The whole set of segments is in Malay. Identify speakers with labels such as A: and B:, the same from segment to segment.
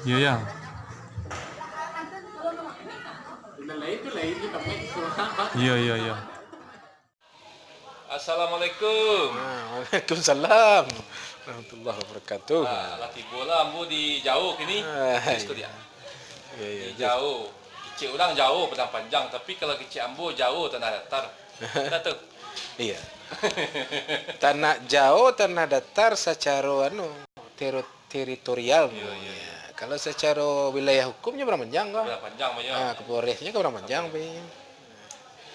A: Iya ya. Iya iya iya.
B: Assalamualaikum.
C: Waalaikumsalam warahmatullahi wabarakatuh.
B: Lah tiba lah ambo di jauh kini. Terus
C: Iya.
B: dia.
C: Iya iya.
B: Di jauh. Kecil orang jauh padang panjang, tapi kalau kecil ambo jauh tanah datar. Dah tu.
C: Iya. Tanah jauh, tanah datar secara teritorial.
B: Iya.
C: Ya. Kalau secara wilayah hukumnya berapa panjang kah?
B: Padang panjang banyak.
C: Kepolisiannya berapa panjang Pak?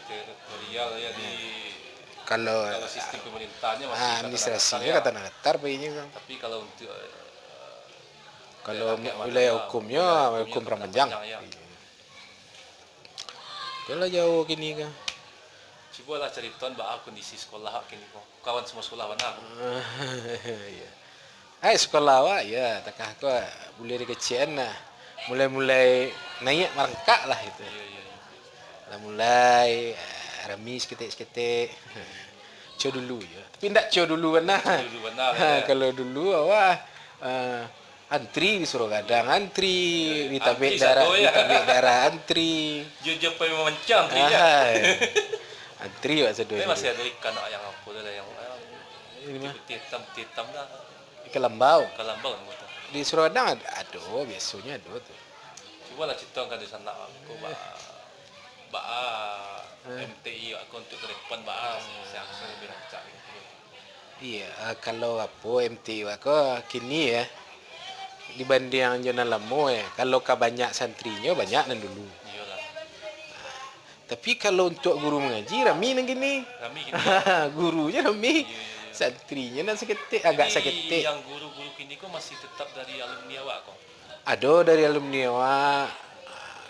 B: Teritorial ya di
C: Kalau
B: kalau sistem pemerintahnya masih tanah
C: administrasinya
B: datar,
C: ke tanah datar Pak ini kan.
B: Tapi kalau untuk
C: Kalau
B: daerah kayak
C: wilayah
B: mana,
C: hukumnya hukum
B: ke
C: berapa
B: padang
C: panjang.
B: ya.
C: Kalau jauh gini kan.
B: Cuba lah cerita bah kondisi sekolah kini kok. Kawan semua sekolah mana aku.
C: Iya. Hai sekolah awak ya, takah aku boleh dari kecil nah. Mulai naik merangkak lah itu.
B: Iya.
C: Lah mulai rami seketik-seketik. Cio dulu ya. Tapi ndak cio dulu benar.
B: Dulu benar. Ya.
C: Kalau dulu awak antri disuruh kadang antri di tabik
B: Antri
C: darah
B: satu,
C: di
B: ya.
C: tabik darah antri.
B: Dia memang macam tu ya.
C: Antri awak sedoi.
B: Tapi masih ada ikan yang apa tu yang
C: Ini mah
B: titam dah.
C: ikan lambau.
B: Kalambang kan tu.
C: Di Suradang ada, biasanya ada tuh.
B: Cuba lah ceritakan di sana aku MTI aku untuk ke depan saya lebih rancak gitu.
C: Iya, kalau apa MT aku kini ya dibanding yang jana lama ya. Kalau banyak santrinya banyak nan dulu.
B: Iyalah.
C: Tapi kalau untuk guru mengaji rami nang gini.
B: Kami gini.
C: Gurunya rami.
B: Iya.
C: Santrinya nan seketik, agak
B: Jadi
C: seketik.
B: yang guru-guru kini kok masih tetap dari alumni awak kok.
C: Ada dari alumni awak.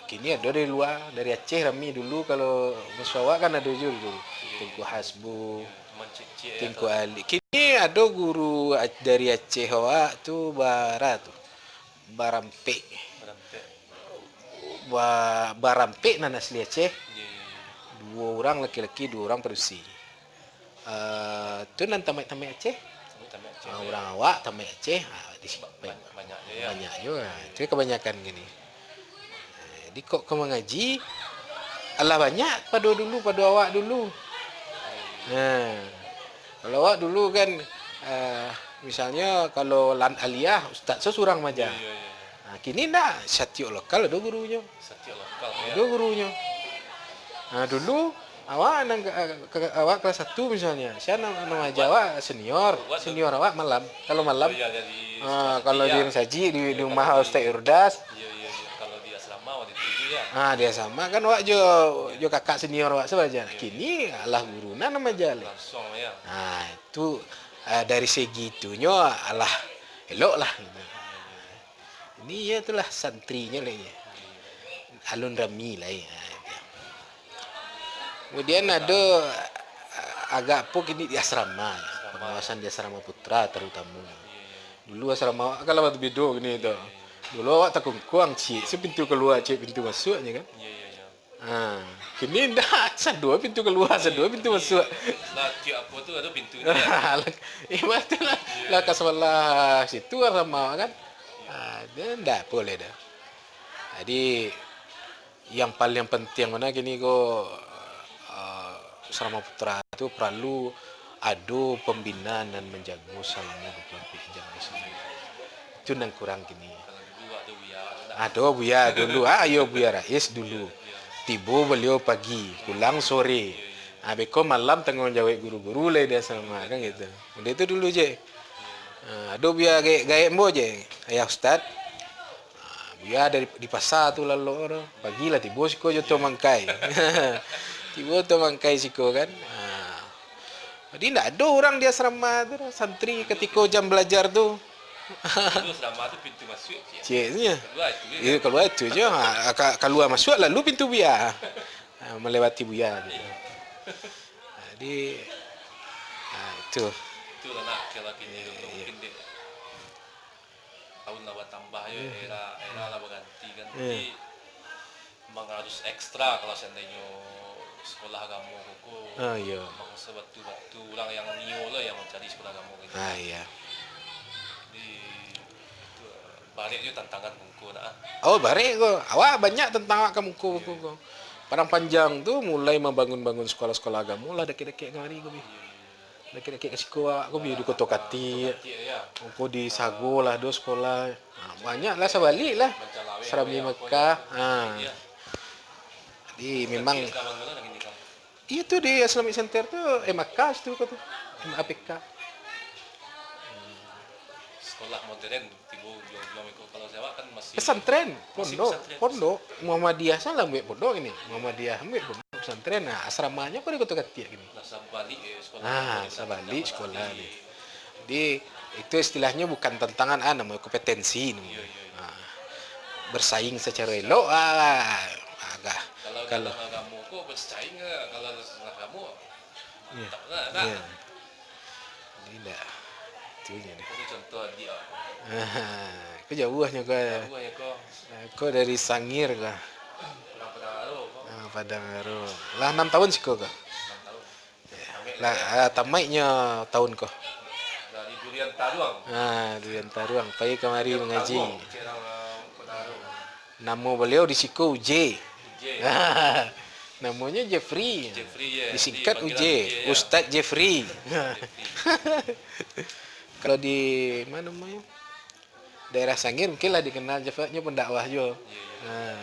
C: Kini ada dari luar, dari Aceh rami dulu. Kalau musyawarah kan ada juga dulu. Tengku Hasbu,
B: Teman cicit
C: Tengku Ali. Kini ada guru dari Aceh awak tu barat tu. Barampik. Barampik nan asli Aceh. Dua orang laki-laki, dua orang perusi. Tu nan tamat-tamat Aceh. Orang awak tamat Aceh. Di sini
B: banyak ya.
C: banyak juga. Itu kebanyakan gini. Jadi kok kau mengaji, Allah banyak pada awak dulu. Kalau awak dulu kan, misalnya kalau lan aliyah, ustaz seorang maja. Kini nak setiap lokal ada gurunya.
B: Setiap lokal ya.
C: Ada gurunya. Dulu awak awak kelas 1 misalnya. Saya nama awak senior awak malam. Kalau malam, kalau di saji di rumah Ustaz Irdas.
B: Iya. Kalau di asrama waktu itu ya.
C: Dia sama kan awak jo kakak senior awak saja. Kini Allah guruna nama jale.
B: Langsung ya.
C: Itu dari segi itunya Allah elok lah gitu. Ini ya itulah santrinya lah ya. Alun Rami lah ya. Kemudian ada agak apa gini di asrama ya. Pengawasan di asrama putra terutama. Dulu asrama awak kalau waktu bedo gini tu. Dulu awak tak kungkuang cik, pintu keluar cik pintu masuknya kan.
B: Iya.
C: Kini dah dua pintu keluar, dua pintu masuk.
B: Lah tiap apa tu ada pintunya ya.
C: Betul lah ke sebelah situ asrama awak kan. Dia tak boleh dah. Jadi yang paling penting mana gini ko asrama putra itu perlu ada pembinaan dan menjaga selama 24 jam sendiri. Itu yang kurang gini.
B: Kalau dulu ada buya.
C: Ada buya dulu, ayo buya Rais dulu. Tiba beliau pagi, pulang sore. Beko malam tanggung jawab guru-guru lah dia sama kan gitu. Udah itu dulu je. Ada buya gaya mo je. Ayah Ustaz. Buya dari di pasar tu lalu orang. Pagi lah tiba siko je tu mangkai. Tiba tu mangkai siko kan. Jadi tidak ada orang di asrama tu, santri ketika jam belajar tu.
B: Dulu asrama tu pintu masuk
C: Ciknya.
B: Keluar itu.
C: Keluar itu je. Keluar masuk lalu pintu buya. Melewati buya gitu. Jadi itu.
B: Itulah nak kalau kini mungkin dia tahun lawan tambah ya era lah berganti kan. Jadi memang harus ekstra kalau seandainya sekolah agama koko.
C: Iya.
B: Mangsa batu-batu orang yang nio lah yang mencari sekolah agama gitu.
C: Iya.
B: Jadi itu Balik je tantangan buku nak.
C: Oh, balik ko. Awak banyak tentang awak kamu ko. Padang Panjang tu mulai membangun sekolah-sekolah agama lah dekat-dekat ngari ko bi. Dekat-dekat kasiko awak ko bi di Kota Kati.
B: Ya.
C: Ko di Sago lah do sekolah. Banyak lah saya balik lah. Serami Mekah. Jadi memang itu di Islamic Center tu Mekah tu kata. MAPK.
B: Sekolah modern tiba jual-jual ikut kalau Jawa kan masih
C: Pesantren,
B: Masih
C: pondok,
B: pesantren.
C: pondok. Muhammadiyah salah ambil pondok ini. Muhammadiyah ambil pondok pesantren. Nah, asramanya kok di Kota Kati gini.
B: lah balik sekolah.
C: Sabalik sekolah ni. Jadi itu istilahnya bukan tantangan namanya kompetensi namanya. Bersaing secara elok agak
B: Kalau kamu kok bersaing kalau setelah kamu tak pernah nak.
C: ya. Tidak. Itunya deh.
B: Itu contoh adik aku.
C: Kau jauhnya kau.
B: Aku ya kok
C: Kau dari Sangir kah?
B: pernah
C: Padang Aro. Lah 6 tahun sih kau kah?
B: 6 tahun.
C: Lah tamatnya tahun kau.
B: Dari Durian Taruang.
C: Durian Taruang. Pergi kemari mengaji.
B: Cerang Taruang.
C: Nama beliau di siku J.
B: J.
C: Namanya Jeffrey.
B: Jeffrey ya.
C: Disingkat
B: Panggilan
C: UJ.
B: ya.
C: Ustaz Jeffrey.
B: Jeffrey.
C: Kalau di mana namanya? Daerah Sangir mungkin lah dikenal Jeffrey pendakwah juga.
B: Iya.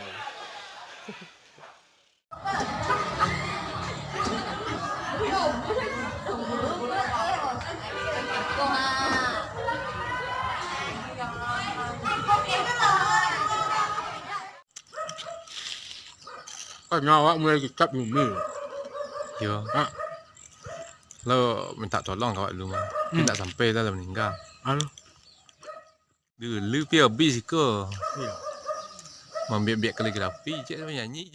C: Kan awak mulai kitab Umi.
A: Yo. Lo minta tolong kawak dulu mah. Kita tak sampai dah meninggal.
C: Anu.
A: Dulu pi habis ke.
C: Iya.
A: Membiak-biak kaligrafi je nyanyi.